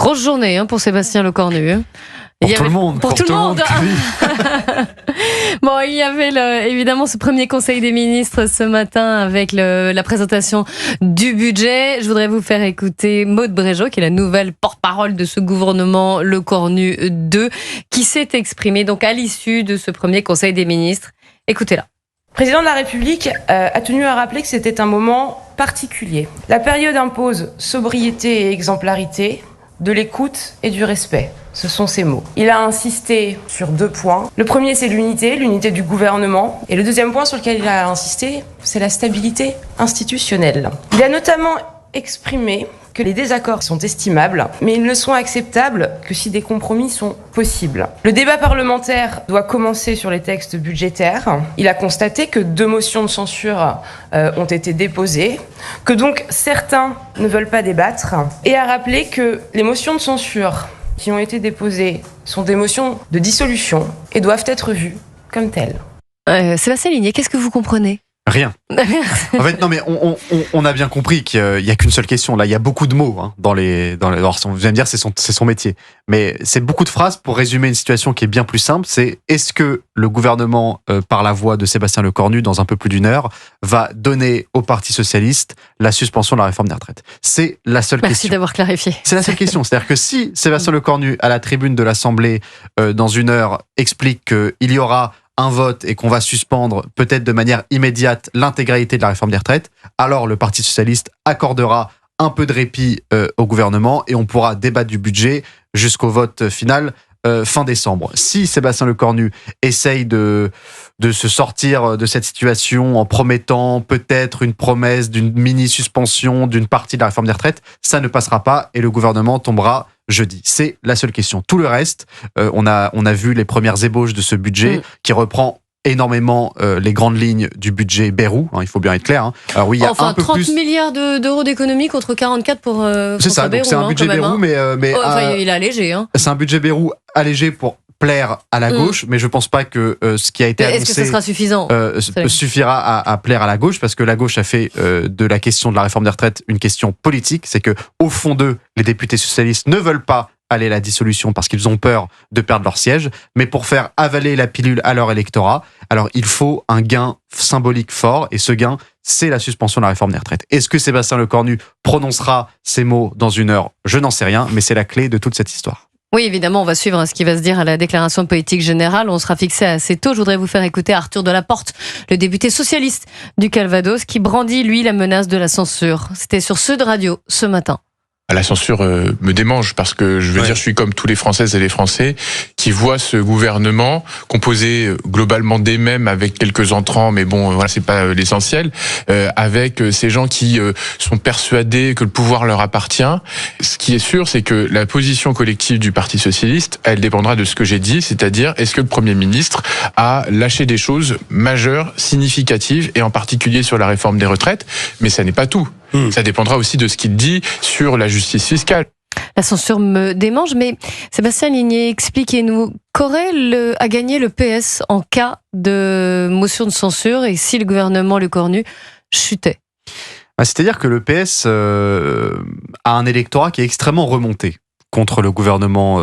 Grosse journée pour Sébastien Lecornu. Pour tout le monde. Bon, il y avait évidemment ce premier conseil des ministres ce matin avec la présentation du budget. Je voudrais vous faire écouter Maude Brégeot, qui est la nouvelle porte-parole de ce gouvernement Lecornu 2, qui s'est exprimée donc à l'issue de ce premier conseil des ministres. Écoutez-la. Le président de la République a tenu à rappeler que c'était un moment particulier. La période impose sobriété et exemplarité, de l'écoute et du respect. Ce sont ses mots. Il a insisté sur 2 points. Le premier, c'est l'unité du gouvernement. Et le deuxième point sur lequel il a insisté, c'est la stabilité institutionnelle. Il a notamment exprimé que les désaccords sont estimables, mais ils ne sont acceptables que si des compromis sont possibles. Le débat parlementaire doit commencer sur les textes budgétaires. Il a constaté que 2 motions de censure ont été déposées, que donc certains ne veulent pas débattre, et a rappelé que les motions de censure qui ont été déposées sont des motions de dissolution et doivent être vues comme telles. Sébastien Ligné, qu'est-ce que vous comprenez ? Rien. En fait, non, mais on a bien compris qu'il n'y a qu'une seule question. Là, il y a beaucoup de mots dans les. Alors, vous allez me dire, c'est son métier. Mais c'est beaucoup de phrases pour résumer une situation qui est bien plus simple. C'est est-ce que le gouvernement, par la voix de Sébastien Lecornu, dans un peu plus d'1 heure, va donner au Parti socialiste la suspension de la réforme des retraites ? C'est la seule question. Merci d'avoir clarifié. C'est la seule question. C'est-à-dire que si Sébastien Lecornu, à la tribune de l'Assemblée, dans 1 heure, explique qu'il y aura un vote et qu'on va suspendre peut-être de manière immédiate l'intégralité de la réforme des retraites, alors le Parti socialiste accordera un peu de répit au gouvernement et on pourra débattre du budget jusqu'au vote final fin décembre. Si Sébastien Lecornu essaye de se sortir de cette situation en promettant peut-être une promesse d'une mini-suspension d'une partie de la réforme des retraites, ça ne passera pas et le gouvernement tombera jeudi. C'est la seule question. Tout le reste, on a vu les premières ébauches de ce budget qui reprend énormément les grandes lignes du budget Bayrou, il faut bien être clair. Alors oui, il y a un peu 30 plus... milliards d'euros d'économie contre 44 pour c'est ça, Bayrou, donc c'est un budget Bayrou, mais il est allégé. C'est un budget Bayrou allégé pour plaire à la gauche, mais je pense pas que ce qui a été annoncé est-ce que ça sera suffisant suffira à plaire à la gauche, parce que la gauche a fait de la question de la réforme des retraites une question politique. C'est que au fond d'eux, les députés socialistes ne veulent pas aller à la dissolution parce qu'ils ont peur de perdre leur siège, mais pour faire avaler la pilule à leur électorat, alors il faut un gain symbolique fort, et ce gain, c'est la suspension de la réforme des retraites. Est-ce que Sébastien Lecornu prononcera ces mots dans 1 heure ? Je n'en sais rien, mais c'est la clé de toute cette histoire. Oui, évidemment, on va suivre ce qui va se dire à la déclaration politique générale. On sera fixé assez tôt. Je voudrais vous faire écouter Arthur Delaporte, le député socialiste du Calvados, qui brandit, lui, la menace de la censure. C'était sur Sud Radio ce matin. La censure me démange, parce que je suis comme tous les Françaises et les Français qui voient ce gouvernement composé globalement des mêmes, avec quelques entrants, mais bon, voilà, c'est pas l'essentiel, avec ces gens qui sont persuadés que le pouvoir leur appartient. Ce qui est sûr, c'est que la position collective du Parti socialiste, elle dépendra de ce que j'ai dit, c'est-à-dire est-ce que le Premier ministre a lâché des choses majeures, significatives, et en particulier sur la réforme des retraites, mais ça n'est pas tout. Ça dépendra aussi de ce qu'il dit sur la justice fiscale. La censure me démange, mais Sébastien Ligné, expliquez-nous, qu'aurait à gagner le PS en cas de motion de censure et si le gouvernement Lecornu chutait ? C'est-à-dire que le PS a un électorat qui est extrêmement remonté contre le gouvernement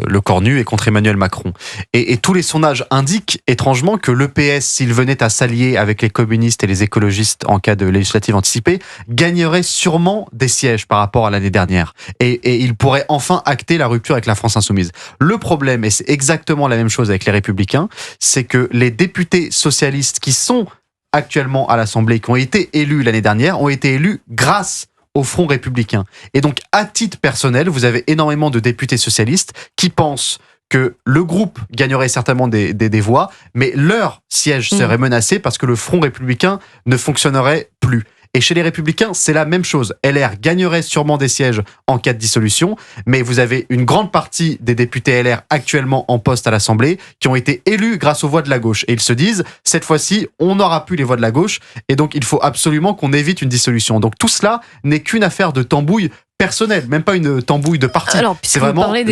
Lecornu et contre Emmanuel Macron. Et tous les sondages indiquent étrangement que le PS, s'il venait à s'allier avec les communistes et les écologistes en cas de législative anticipée, gagnerait sûrement des sièges par rapport à l'année dernière. Et il pourrait enfin acter la rupture avec la France insoumise. Le problème, et c'est exactement la même chose avec les Républicains, c'est que les députés socialistes qui sont actuellement à l'Assemblée, qui ont été élus l'année dernière, ont été élus grâce au Front républicain. Et donc, à titre personnel, vous avez énormément de députés socialistes qui pensent que le groupe gagnerait certainement des voix, mais leur siège serait menacé parce que le Front républicain ne fonctionnerait plus. Et chez les Républicains, c'est la même chose. LR gagnerait sûrement des sièges en cas de dissolution, mais vous avez une grande partie des députés LR actuellement en poste à l'Assemblée qui ont été élus grâce aux voix de la gauche. Et ils se disent, cette fois-ci, on n'aura plus les voix de la gauche, et donc il faut absolument qu'on évite une dissolution. Donc tout cela n'est qu'une affaire de tambouille personnelle, même pas une tambouille de parti. Alors, c'est vraiment les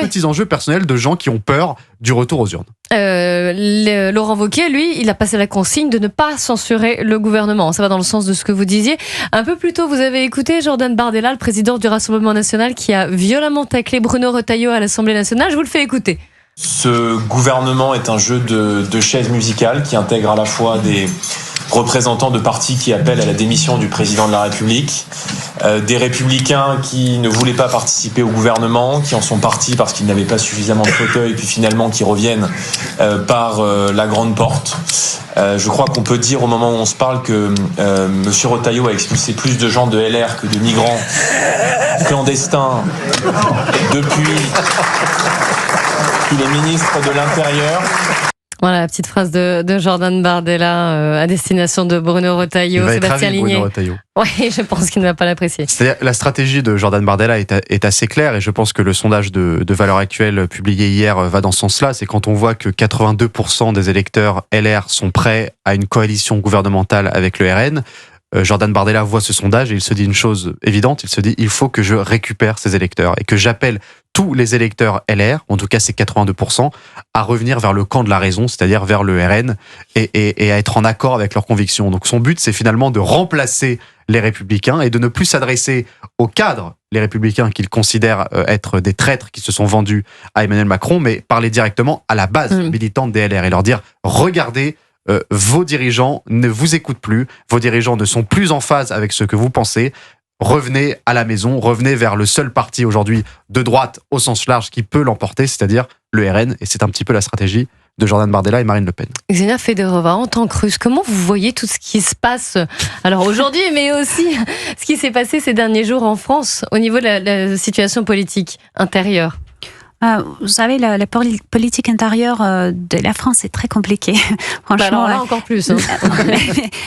petits enjeux personnels de gens qui ont peur du retour aux urnes. Laurent Wauquiez, lui, il a passé la consigne de ne pas censurer le gouvernement. Ça va dans le sens de ce que vous disiez. Un peu plus tôt, vous avez écouté Jordan Bardella, le président du Rassemblement national, qui a violemment taclé Bruno Retailleau à l'Assemblée nationale. Je vous le fais écouter. Ce gouvernement est un jeu de chaises musicales qui intègre à la fois des représentants de partis qui appellent à la démission du président de la République, des républicains qui ne voulaient pas participer au gouvernement, qui en sont partis parce qu'ils n'avaient pas suffisamment de fauteuils, puis finalement qui reviennent par la grande porte. Je crois qu'on peut dire au moment où on se parle que M. Retailleau a expulsé plus de gens de LR que de migrants clandestins depuis qu'il est ministre de l'Intérieur. Voilà la petite phrase de Jordan Bardella à destination de Bruno Retailleau, Sébastien Ligné. Oui, je pense qu'il ne va pas l'apprécier. C'est-à-dire, la stratégie de Jordan Bardella est assez claire et je pense que le sondage de Valeurs Actuelles publié hier va dans ce sens-là. C'est quand on voit que 82% des électeurs LR sont prêts à une coalition gouvernementale avec le RN. Jordan Bardella voit ce sondage et il se dit une chose évidente, il se dit il faut que je récupère ces électeurs et que j'appelle tous les électeurs LR, en tout cas c'est 82%, à revenir vers le camp de la raison, c'est-à-dire vers le RN et à être en accord avec leurs convictions. Donc son but c'est finalement de remplacer les Républicains et de ne plus s'adresser aux cadres, les Républicains qu'il considère être des traîtres qui se sont vendus à Emmanuel Macron, mais parler directement à la base militante des LR et leur dire regardez, vos dirigeants ne vous écoutent plus, vos dirigeants ne sont plus en phase avec ce que vous pensez, revenez à la maison, revenez vers le seul parti aujourd'hui de droite au sens large qui peut l'emporter, c'est-à-dire le RN, et c'est un petit peu la stratégie de Jordan Bardella et Marine Le Pen. Xenia Federova, en tant que Russe, comment vous voyez tout ce qui se passe alors aujourd'hui, mais aussi ce qui s'est passé ces derniers jours en France au niveau de la situation politique intérieure? Vous savez, la politique intérieure de la France est très compliquée. Franchement, alors là, encore plus. Hein.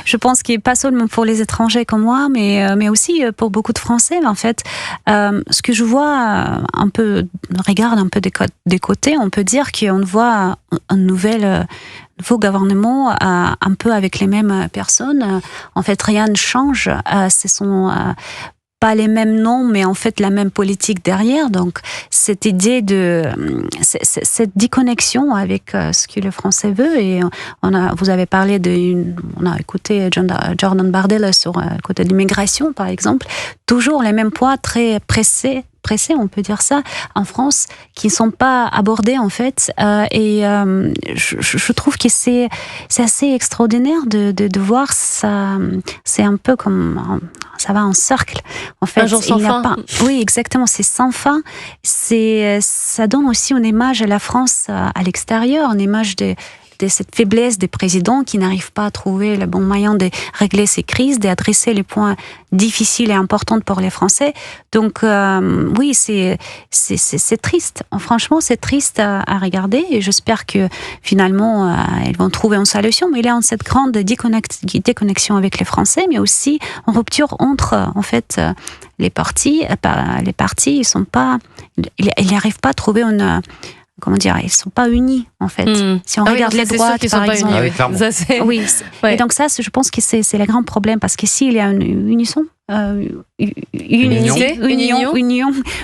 Je pense qu'il n'est pas seulement pour les étrangers comme moi, mais aussi pour beaucoup de Français. En fait, ce que je vois regarde un peu des côtés, on peut dire qu'on voit un nouveau gouvernement un peu avec les mêmes personnes. En fait, rien ne change. Ce sont pas les mêmes noms, mais en fait la même politique derrière. Donc cette idée cette déconnexion avec ce que le Français veut, et vous avez parlé on a écouté Jordan Bardella sur côté de l'immigration par exemple, toujours les mêmes points très pressés, on peut dire ça, en France, qui ne sont pas abordés en fait. Je trouve que c'est assez extraordinaire de voir ça. C'est un peu comme ça va en cercle. En fait, un jour sans fin. Oui, exactement. C'est sans fin. Ça donne aussi une image à la France à l'extérieur, une image de cette faiblesse des présidents qui n'arrivent pas à trouver le bon moyen de régler ces crises, d'adresser les points difficiles et importants pour les Français. Donc oui, c'est triste. Franchement, c'est triste à regarder et j'espère que finalement, ils vont trouver une solution. Mais il y a cette grande déconnexion avec les Français, mais aussi en rupture entre, en fait, les partis. Les partis, ils n'arrivent pas à trouver une... Comment dire, ils sont pas unis en fait. Si on regarde les droites par exemple, oui. Ouais. Et donc ça, je pense que c'est le grand problème parce que s'il y a une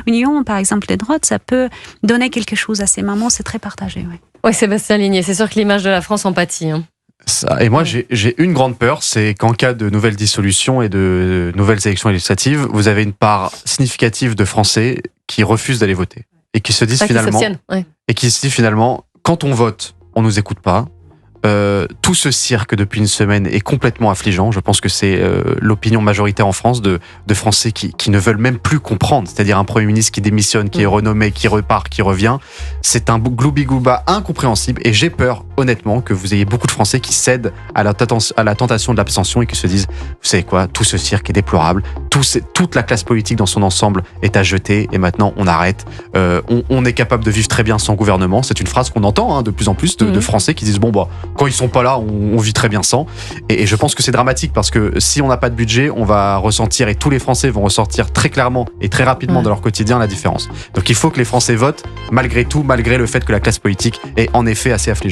union, par exemple des droites, ça peut donner quelque chose à ces moments. C'est très partagé. Oui, Sébastien Ligné, c'est sûr que l'image de la France en pâtit. Hein. Et moi, j'ai une grande peur, c'est qu'en cas de nouvelles dissolutions et de nouvelles élections législatives, vous avez une part significative de Français qui refusent d'aller voter. Et qui se disent finalement, quand on vote, on nous écoute pas. Tout ce cirque depuis une semaine est complètement affligeant. Je pense que c'est l'opinion majoritaire en France de Français qui ne veulent même plus comprendre. C'est-à-dire un Premier ministre qui démissionne, qui est renommé, qui repart, qui revient. C'est un gloubi-glouba incompréhensible. Et j'ai peur, honnêtement, que vous ayez beaucoup de Français qui cèdent à la tentation de l'abstention et qui se disent, vous savez quoi, tout ce cirque est déplorable. Toute la classe politique dans son ensemble est à jeter et maintenant on arrête. On est capable de vivre très bien sans gouvernement. C'est une phrase qu'on entend de plus en plus de Français qui disent quand ils sont pas là, on vit très bien sans. Et je pense que c'est dramatique parce que si on n'a pas de budget, on va ressentir et tous les Français vont ressentir très clairement et très rapidement dans leur quotidien la différence. Donc il faut que les Français votent malgré tout, malgré le fait que la classe politique est en effet assez affligeante.